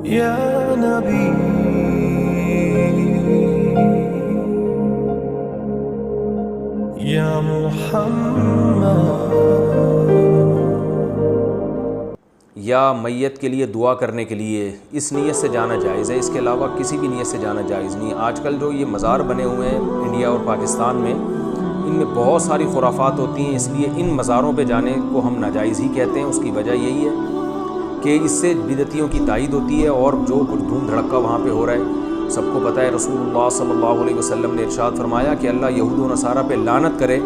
یا نبی یا محمد. یا میت کے لیے دعا کرنے کے لیے اس نیت سے جانا جائز ہے، اس کے علاوہ کسی بھی نیت سے جانا جائز نہیں. آج کل جو یہ مزار بنے ہوئے ہیں انڈیا اور پاکستان میں، ان میں بہت ساری خرافات ہوتی ہیں، اس لیے ان مزاروں پہ جانے کو ہم ناجائز ہی کہتے ہیں. اس کی وجہ یہی ہے کہ اس سے بدعتیوں کی تائید ہوتی ہے، اور جو کچھ دھوم دھڑکا وہاں پہ ہو رہا ہے سب کو پتہ ہے. رسول اللہ صلی اللہ علیہ وسلم نے ارشاد فرمایا کہ اللہ یہود و نصارہ پہ لعنت کرے،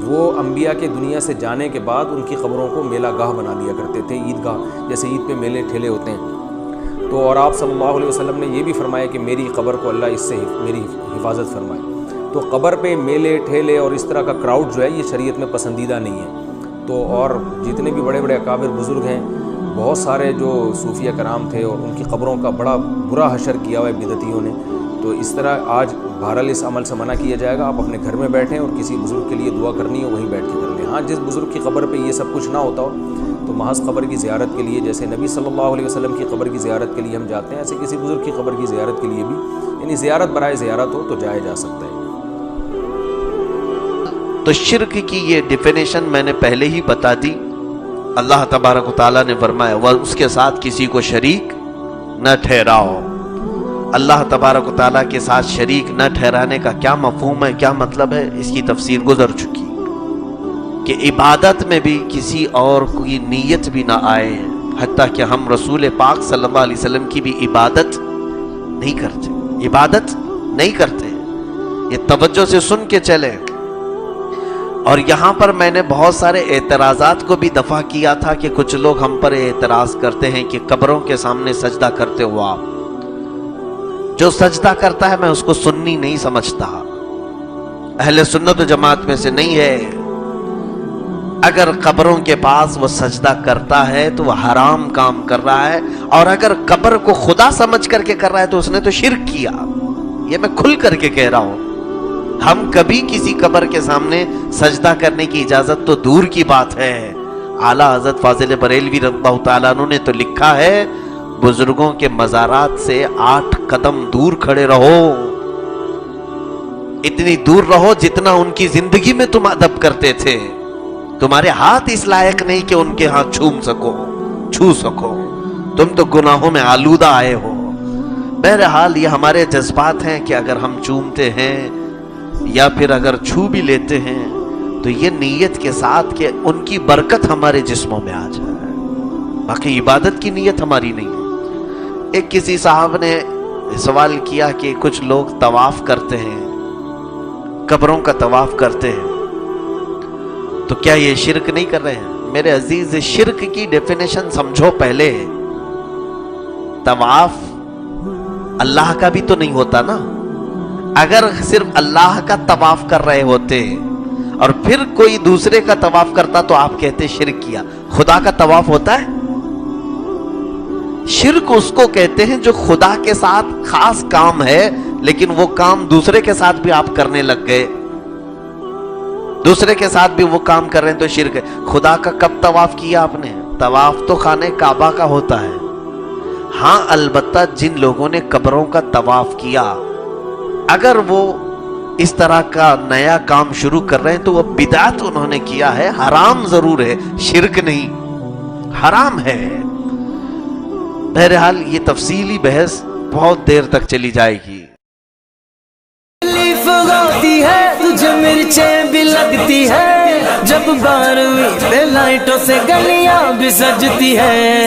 وہ انبیاء کے دنیا سے جانے کے بعد ان کی قبروں کو میلہ گاہ بنا دیا کرتے تھے، عید گاہ، جیسے عید پہ میلے ٹھیلے ہوتے ہیں. تو اور آپ صلی اللہ علیہ وسلم نے یہ بھی فرمایا کہ میری قبر کو اللہ اس سے میری حفاظت فرمائے. تو قبر پہ میلے ٹھیلے اور اس طرح کا کراؤڈ جو ہے یہ شریعت میں پسندیدہ نہیں ہے. تو اور جتنے بھی بڑے بڑے اکابر بزرگ ہیں، بہت سارے جو صوفیہ کرام تھے، اور ان کی قبروں کا بڑا برا حشر کیا ہوا ہے بدعتیوں نے. تو اس طرح آج بہرحال اس عمل سے منع کیا جائے گا. آپ اپنے گھر میں بیٹھیں اور کسی بزرگ کے لیے دعا کرنی ہو وہیں بیٹھ کے کر لیں. ہاں، جس بزرگ کی قبر پہ یہ سب کچھ نہ ہوتا ہو تو محض قبر کی زیارت کے لیے، جیسے نبی صلی اللہ علیہ وسلم کی قبر کی زیارت کے لیے ہم جاتے ہیں، ایسے کسی بزرگ کی قبر کی زیارت کے لیے بھی، یعنی زیارت برائے زیارت ہو تو جایا جا سکتا ہے. تو شرک کی یہ ڈیفینیشن میں نے پہلے ہی بتا دی. اللہ تبارک و تعالیٰ نے فرمایا وہ اس کے ساتھ کسی کو شریک نہ ٹھہراؤ. اللہ تبارک و تعالیٰ کے ساتھ شریک نہ ٹھہرانے کا کیا مفہوم ہے، کیا مطلب ہے، اس کی تفسیر گزر چکی کہ عبادت میں بھی کسی اور کی نیت بھی نہ آئے، حتیٰ کہ ہم رسول پاک صلی اللہ علیہ وسلم کی بھی عبادت نہیں کرتے. یہ توجہ سے سن کے چلیں. اور یہاں پر میں نے بہت سارے اعتراضات کو بھی دفع کیا تھا کہ کچھ لوگ ہم پر اعتراض کرتے ہیں کہ قبروں کے سامنے سجدہ کرتے ہو آپ. جو سجدہ کرتا ہے میں اس کو سنی نہیں سمجھتا، اہل سنت و جماعت میں سے نہیں ہے. اگر قبروں کے پاس وہ سجدہ کرتا ہے تو وہ حرام کام کر رہا ہے، اور اگر قبر کو خدا سمجھ کر کے کر رہا ہے تو اس نے تو شرک کیا. یہ میں کھل کر کے کہہ رہا ہوں. ہم کبھی کسی قبر کے سامنے سجدہ کرنے کی اجازت تو دور کی بات ہے. اعلیٰ حضرت فاضل بریلوی رضی اللہ تعالیٰ عنہ نے تو لکھا ہے بزرگوں کے مزارات سے 8 قدم دور کھڑے رہو، اتنی دور رہو جتنا ان کی زندگی میں تم ادب کرتے تھے. تمہارے ہاتھ اس لائق نہیں کہ ان کے ہاتھ چھو سکو. تم تو گناہوں میں آلودہ آئے ہو. بہرحال یہ ہمارے جذبات ہیں کہ اگر ہم چومتے ہیں یا پھر اگر چھو بھی لیتے ہیں تو یہ نیت کے ساتھ کہ ان کی برکت ہمارے جسموں میں آ جائے، باقی عبادت کی نیت ہماری نہیں ہے. ایک کسی صاحب نے سوال کیا کہ کچھ لوگ طواف کرتے ہیں، قبروں کا طواف کرتے ہیں، تو کیا یہ شرک نہیں کر رہے ہیں؟ میرے عزیز، شرک کی ڈیفینیشن سمجھو پہلے. طواف اللہ کا بھی تو نہیں ہوتا نا. اگر صرف اللہ کا طواف کر رہے ہوتے اور پھر کوئی دوسرے کا طواف کرتا تو آپ کہتے شرک کیا. خدا کا طواف ہوتا ہے؟ شرک اس کو کہتے ہیں جو خدا کے ساتھ خاص کام ہے لیکن وہ کام دوسرے کے ساتھ بھی آپ کرنے لگ گئے، دوسرے کے ساتھ بھی وہ کام کر رہے ہیں تو شرک ہے. خدا کا کب طواف کیا آپ نے؟ طواف تو خانہ کعبہ کا ہوتا ہے. ہاں، البتہ جن لوگوں نے قبروں کا طواف کیا، اگر وہ اس طرح کا نیا کام شروع کر رہے ہیں تو وہ بدعت انہوں نے کیا ہے. حرام ضرور ہے، شرک نہیں، حرام ہے. بہرحال یہ تفصیلی بحث بہت دیر تک چلی جائے گی. ہوتی ہے تجھے مرچیں بھی لگتی ہے، جب 12ویں پہ لائٹوں سے گلیاں بھی سجتی ہے.